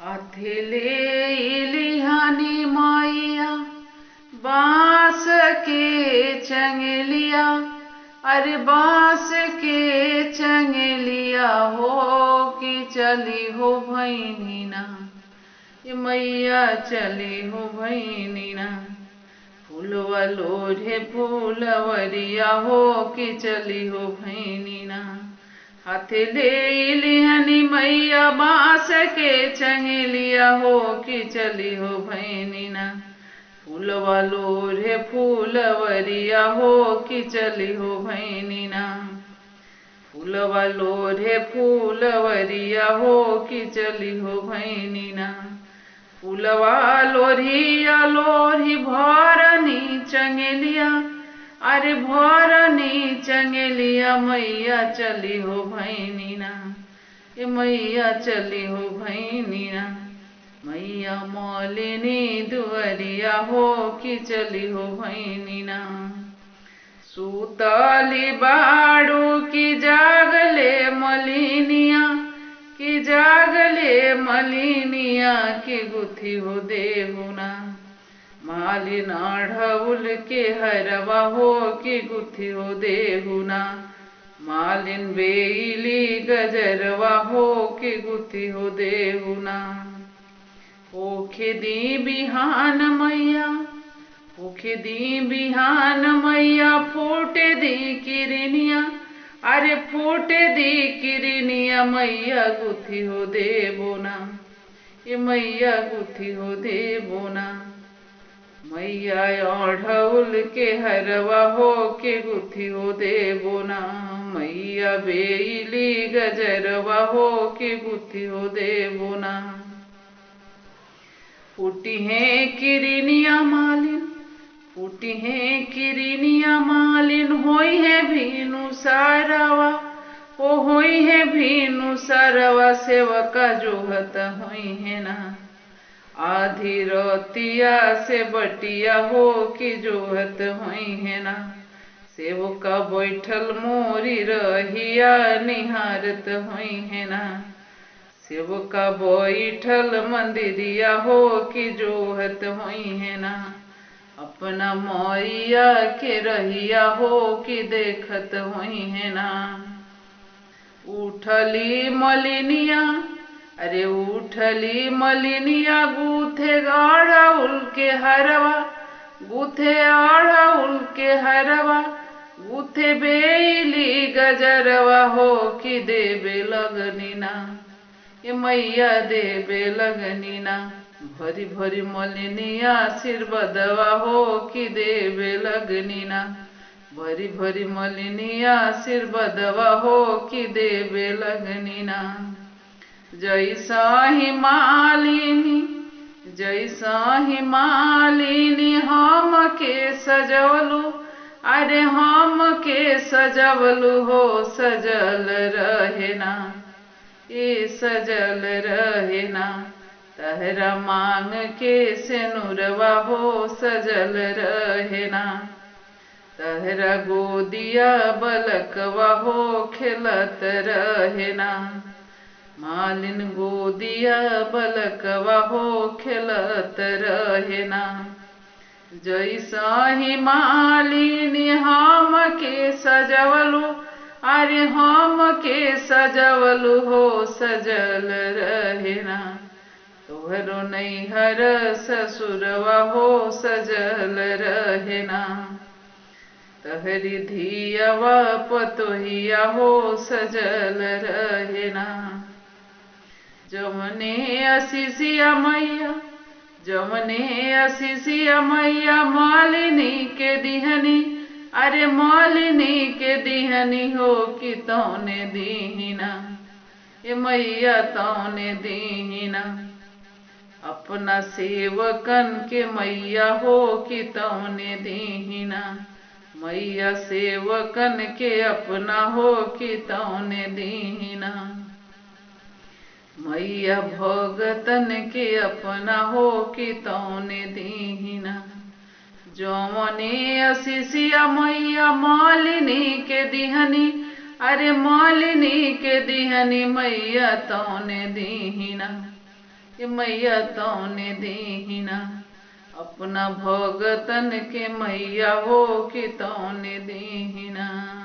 हथेले इलिहानी माइया बांस के चंगलिया, अरे बांस के चंगलिया हो कि चली हो भैनी ना, ये मैया चली हो भैनी ना। फूलवा लोढ़े फूलवरिया हो कि चली हो भैनी ना। हथेले इलिहनी मैया बांस के चंगलिया हो कि चली हो भैनी ना। फूलवा लोढ़े फूलवरिया हो कि चली हो भैनी ना। फूलवा लोढ़े फूलवरिया हो कि चली हो भैनी ना। फूलवा लोढ़िया लोढ़ी भरनी चंगलिया, अरे भरनी चंगलिया मैया चली हो भैनी ना। ये मैया चली हो भैनी ना। मैया मौलिनी दुअरिया हो कि चली हो भैनी ना। सूतली बाड़ू की जागले मलिनिया, कि जागले मलिनिया की गुथी हो देहुना। मालिन अढ़उल के हरवा हो कि गुथी हो देहुना। मालिन बेली गजरवा हो कि गुथी हो देहुना। ओखे दी बिहान मैया, ओखे दी बिहान मैया फूटे दी किरनिया, अरे फूटे दी किरनिया मैया गुथी हो देबोना। ये मैया गुथी हो देबोना। मैया अढ़उल के हरवा हो के गुथी हो देबोना। मैया बेली गजरवा हो के गुथी हो देबोना। फूटी है किरनिया मालिन, फूटी है किरनिया मालिन, होई है भीनु सारवा, ओ होई है भीनु सारवा सेवका जोहत होई है ना। आधी रोतिया से बटिया हो कि जोहत होई है ना। सेवका बैठल मोरी रहिया निहारत होई है ना। सेवका बैठल मंदिरिया हो कि जोहत होई है ना। अपना मैया के रहिया हो कि देखत होई है ना। उठली मलिनिया, अरे उठली मलिनिया गूथे अढ़उल के हरवा, गूथे अढ़उल के हरवा, गूथे बेली गजरवा हो कि देबे लगनी ना। ये मैया देबे लगनी ना। भरी भरी मलिनिया सिर बदवा हो कि देबे लगनी ना। भरी भरी मलिनिया सिर बदवा हो कि देबे लगनी ना। जैसा ही मालिनी, जैसा ही मालिनी हम के सजवलू, अरे हम के सजवलू हो सजल रहे ना। ये सजल रहे ना। तहरा मांग के सेनुरवा हो सजल रहे ना। तहरा गोदिया बलकवा हो खेलत रहे ना। मालिन गोदिया बलकवा हो खेलत रहे ना। जैसा ही मालिनी हम के सजवलू, अरे हम के सजवलू हो सजल रहे ना। तोहरो नैहर ससुरवा हो सजल रहे ना। तहरी धियवा पतोहिया हो सजल रहे ना। जमने असीसिया मैया, जमने असीसिया मैया मालिनी के दिहनी, अरे मालिनी के दिहनी हो कि तौने दीहिना। ये मैया तौने दीहिना। अपना सेवकन के मैया हो कि तौने दीहिना। मैया सेवकन के अपना हो कि तौने दीहिना। मैया भगतन के अपना हो कि तौने दीहिना। जौने असीसिया मैया मालिनी के दिहनी, अरे मालिनी के दिहनी मैया तौने दीहिना। कि मैया तौने दीहिना, अपना भगतन के मैया हो कि तौने दीहिना।